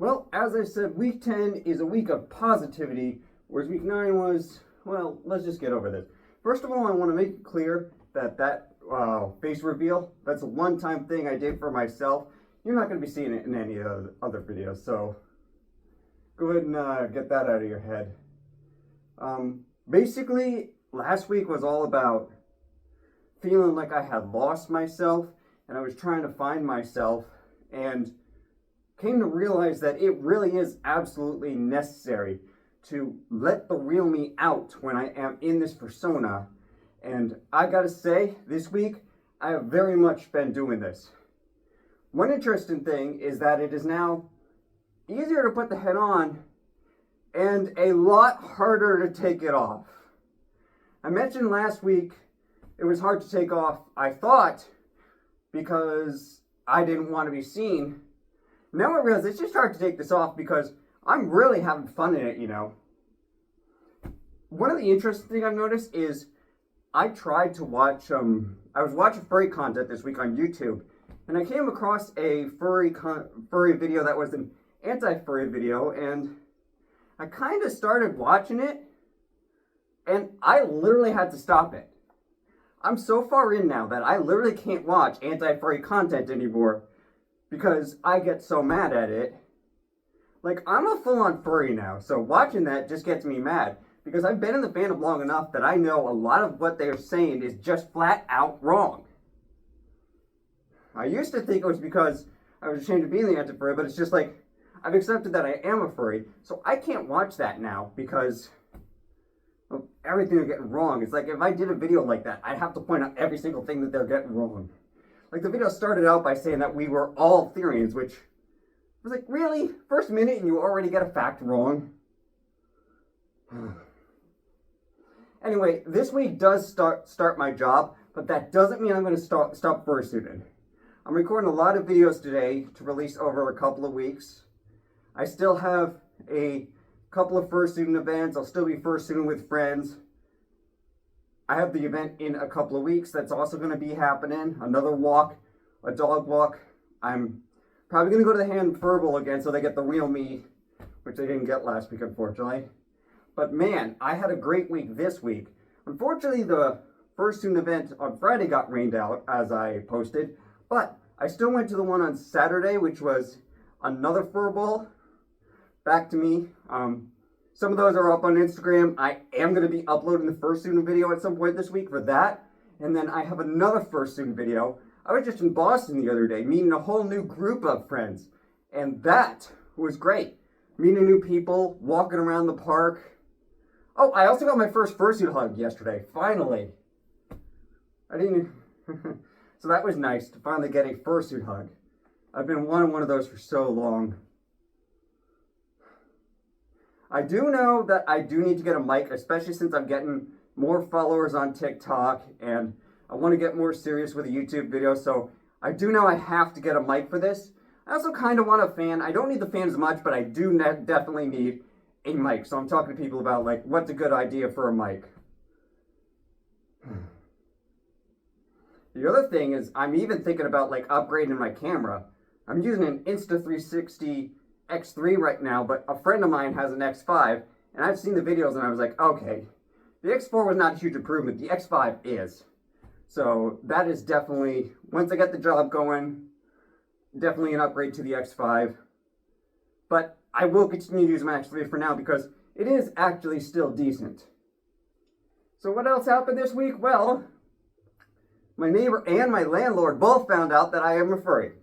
Well, as I said, week 10 is a week of positivity, whereas week 9 was, well, let's just get over this. First of all, I want to make it clear that face reveal, that's a one-time thing I did for myself. You're not going to be seeing it in any other videos, so go ahead and get that out of your head. Basically, last week was all about feeling like I had lost myself, and I was trying to find myself, and came to realize that it really is absolutely necessary to let the real me out when I am in this persona. And I gotta say, this week, I have very much been doing this. One interesting thing is that it is now easier to put the head on and a lot harder to take it off. I mentioned last week it was hard to take off, I thought, because I didn't want to be seen. Now I realize it's just hard to take this off because I'm really having fun in it, you know. One of the interesting things I've noticed is I tried to watch, I was watching furry content this week on YouTube, and I came across a furry video that was an anti-furry video, and I kind of started watching it, and I literally had to stop it. I'm so far in now that I literally can't watch anti-furry content anymore because I get so mad at it. Like, I'm a full-on furry now, so watching that just gets me mad because I've been in the fandom long enough that I know a lot of what they're saying is just flat out wrong. I used to think it was because I was ashamed of being the anti-furry, but it's just like, I've accepted that I am a furry, so I can't watch that now because of everything they're getting wrong. It's like, if I did a video like that, I'd have to point out every single thing that they're getting wrong. Like, the video started out by saying that we were all Therians, which was like, really? First minute and you already get a fact wrong? Anyway, this week does start my job, but that doesn't mean I'm going to stop fursuiting. I'm recording a lot of videos today to release over a couple of weeks. I still have a couple of fursuiting events. I'll still be fursuiting with friends. I have the event in a couple of weeks that's also going to be happening. Another walk, a dog walk. I'm probably going to go to the hand furball again so they get the real me, which they didn't get last week, unfortunately. But man, I had a great week this week. Unfortunately, the fursuit event on Friday got rained out, as I posted, but I still went to the one on Saturday, which was another furball. Back to me. Some of those are up on Instagram. I am going to be uploading the fursuit video at some point this week for that. And then I have another fursuit video. I was just in Boston the other day, meeting a whole new group of friends. And that was great. Meeting new people, walking around the park. Oh, I also got my first fursuit hug yesterday, finally. I didn't... So that was nice to finally get a fursuit hug. I've been wanting one of those for so long. I do know that I do need to get a mic, especially since I'm getting more followers on TikTok and I want to get more serious with a YouTube video, so I do know I have to get a mic for this. I also kind of want a fan. I don't need the fan as much, but I do definitely need a mic. So I'm talking to people about, like, what's a good idea for a mic. The other thing is I'm even thinking about, like, upgrading my camera. I'm using an Insta360 X3 right now, but a friend of mine has an X5, and I've seen the videos and I was like, okay, the X4 was not a huge improvement, the X5 is. So that is definitely, once I get the job going, definitely an upgrade to the X5. But I will continue to use my X3 for now because it is actually still decent. So what else happened this week? Well, my neighbor and my landlord both found out that I am a furry.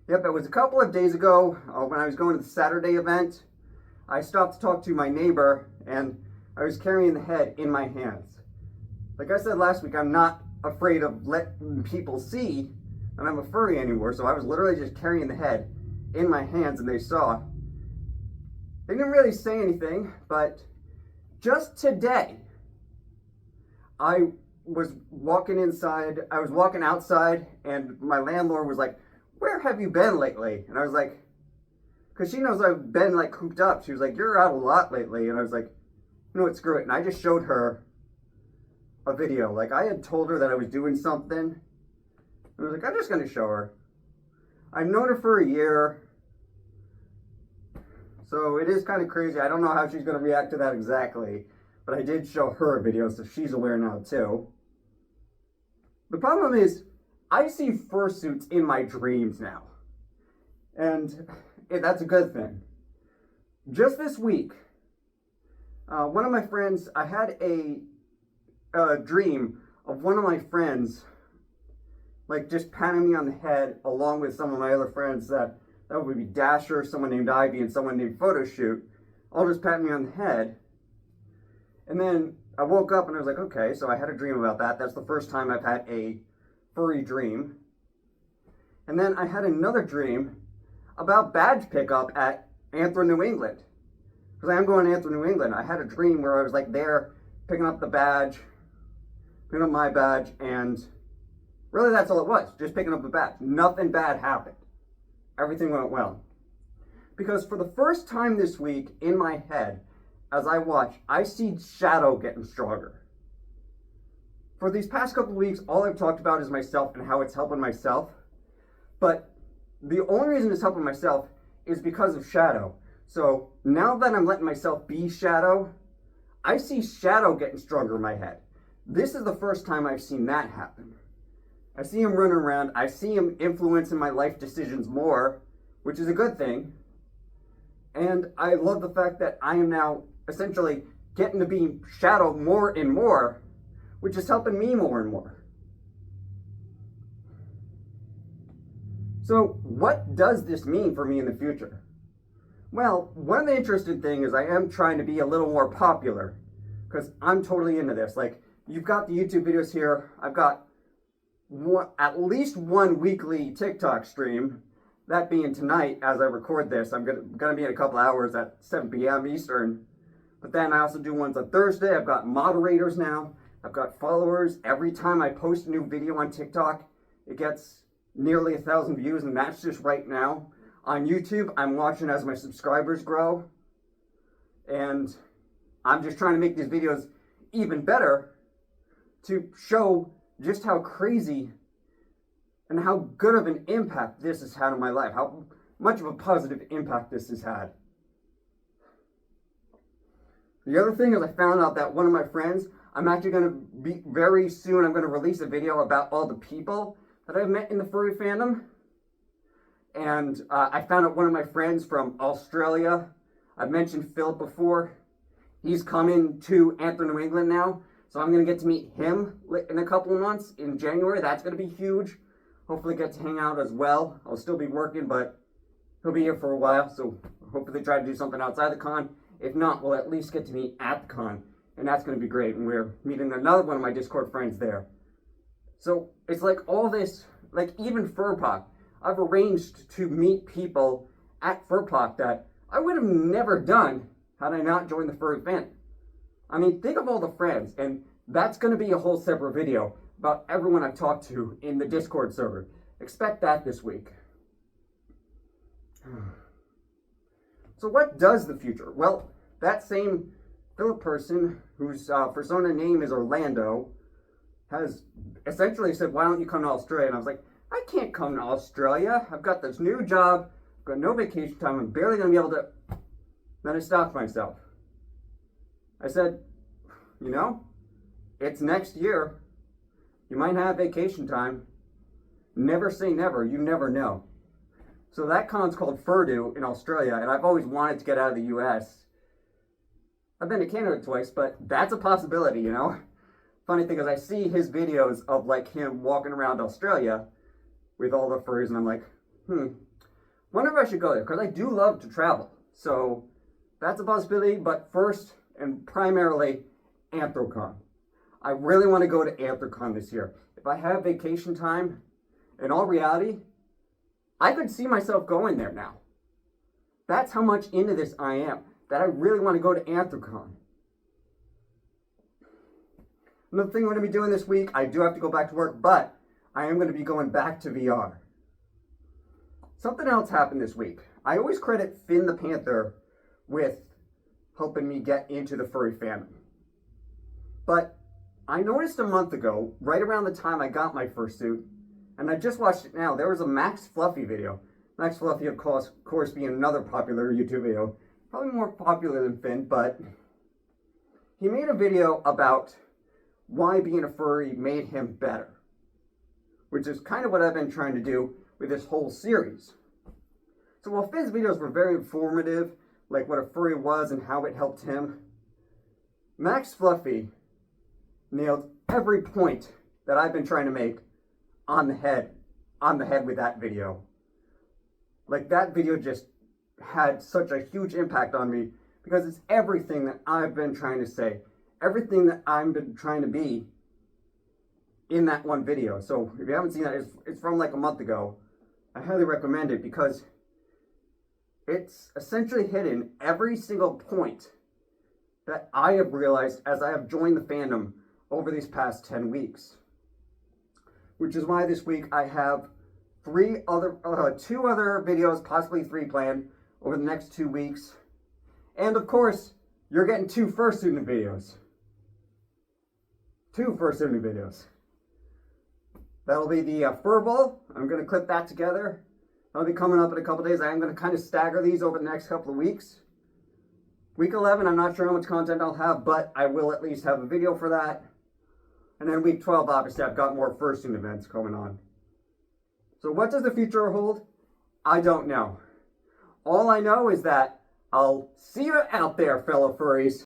Yep, it was a couple of days ago when I was going to the Saturday event. I stopped to talk to my neighbor and I was carrying the head in my hands. Like I said last week, I'm not afraid of letting people see that I'm a furry anymore, so I was literally just carrying the head in my hands and they saw. They didn't really say anything, but just today, I was walking outside and my landlord was like, "Where have you been lately?" And I was like, because she knows I've been like cooped up. She was like, "You're out a lot lately." And I was like, "You know what, screw it." And I just showed her a video. Like, I had told her that I was doing something. And I was like, I'm just going to show her. I've known her for a year. So it is kind of crazy. I don't know how she's going to react to that exactly, but I did show her a video, so she's aware now too. The problem is, I see fursuits in my dreams now. And that's a good thing. Just this week, one of my friends, I had a dream of one of my friends, like just patting me on the head along with some of my other friends that would be Dasher, someone named Ivy, and someone named Photoshoot, all just patting me on the head. And then I woke up and I was like, okay, so I had a dream about that. That's the first time I've had a furry dream. And then I had another dream about badge pickup at Anthro, New England. Because I am going to Anthro, New England. I had a dream where I was like there picking up the badge, picking up my badge, and really that's all it was, just picking up the badge. Nothing bad happened. Everything went well. Because for the first time this week in my head, as I watch, I see shadow getting stronger. For these past couple of weeks, all I've talked about is myself and how it's helping myself. But the only reason it's helping myself is because of shadow. So now that I'm letting myself be shadow, I see shadow getting stronger in my head. This is the first time I've seen that happen. I see him running around. I see him influencing my life decisions more, which is a good thing. And I love the fact that I am now essentially getting to be shadow more and more, which is helping me more and more. So what does this mean for me in the future? Well, one of the interesting things is I am trying to be a little more popular because I'm totally into this. Like, you've got the YouTube videos here. I've got at least one weekly TikTok stream, that being tonight as I record this. I'm gonna be in a couple hours at 7 p.m. Eastern. But then I also do ones on Thursday. I've got moderators now. I've got followers. Every time I post a new video on TikTok, it gets nearly 1,000 views, and that's just right now. On YouTube, I'm watching as my subscribers grow. And I'm just trying to make these videos even better to show just how crazy and how good of an impact this has had on my life, how much of a positive impact this has had. The other thing is I found out that one of my friends, I'm actually going to be very soon, I'm going to release a video about all the people that I've met in the furry fandom. And I found out one of my friends from Australia. I've mentioned Philip before. He's coming to Anthro, New England now. So I'm going to get to meet him in a couple of months in January. That's going to be huge. Hopefully get to hang out as well. I'll still be working, but he'll be here for a while. So hopefully try to do something outside the con. If not, we'll at least get to meet at the con. And that's going to be great. And we're meeting another one of my Discord friends there. So it's like all this, like even FurPoc. I've arranged to meet people at FurPoc that I would have never done had I not joined the furry fandom. I mean, think of all the friends, and that's going to be a whole separate video about everyone I've talked to in the Discord server. Expect that this week. So what does the future? Well, that same Philip person whose persona name is Orlando has essentially said, why don't you come to Australia? And I was like, I can't come to Australia. I've got this new job. I've got no vacation time. I'm barely going to be able to... Then I stopped myself. I said, you know, it's next year. You might have vacation time. Never say never. You never know. So that con's called Furdo in Australia, and I've always wanted to get out of the US. I've been to Canada twice, but that's a possibility, you know? Funny thing is I see his videos of like him walking around Australia with all the furries, and I'm like, wonder if I should go there, because I do love to travel. So that's a possibility, but first and primarily Anthrocon. I really want to go to Anthrocon this year. If I have vacation time, in all reality, I could see myself going there now. That's how much into this I am, that I really want to go to Anthrocon. Another thing I'm going to be doing this week, I do have to go back to work, but I am going to be going back to VR. Something else happened this week. I always credit Finn the Panther with helping me get into the furry fandom. But I noticed a month ago, right around the time I got my fursuit, and I just watched it now, there was a Max Fluffy video. Max Fluffy, of course being another popular YouTube video, probably more popular than Finn, but he made a video about why being a furry made him better, which is kind of what I've been trying to do with this whole series. So while Finn's videos were very informative, like what a furry was and how it helped him, Max Fluffy nailed every point that I've been trying to make on the head with that video. Like, that video just had such a huge impact on me because it's everything that I've been trying to say, everything that I've been trying to be in that one video. So if you haven't seen that, it's from like a month ago. I highly recommend it because it's essentially hidden every single point that I have realized as I have joined the fandom over these past 10 weeks. Which is why this week I have two other videos, possibly 3 planned over the next 2 weeks. And of course, you're getting 2 fursuit videos. 2 fursuit videos. That'll be the furball. I'm going to clip that together. That'll be coming up in a couple days. I am going to kind of stagger these over the next couple of weeks. Week 11, I'm not sure how much content I'll have, but I will at least have a video for that. And then week 12, obviously, I've got more fursuit events coming on. So what does the future hold? I don't know. All I know is that I'll see you out there, fellow furries.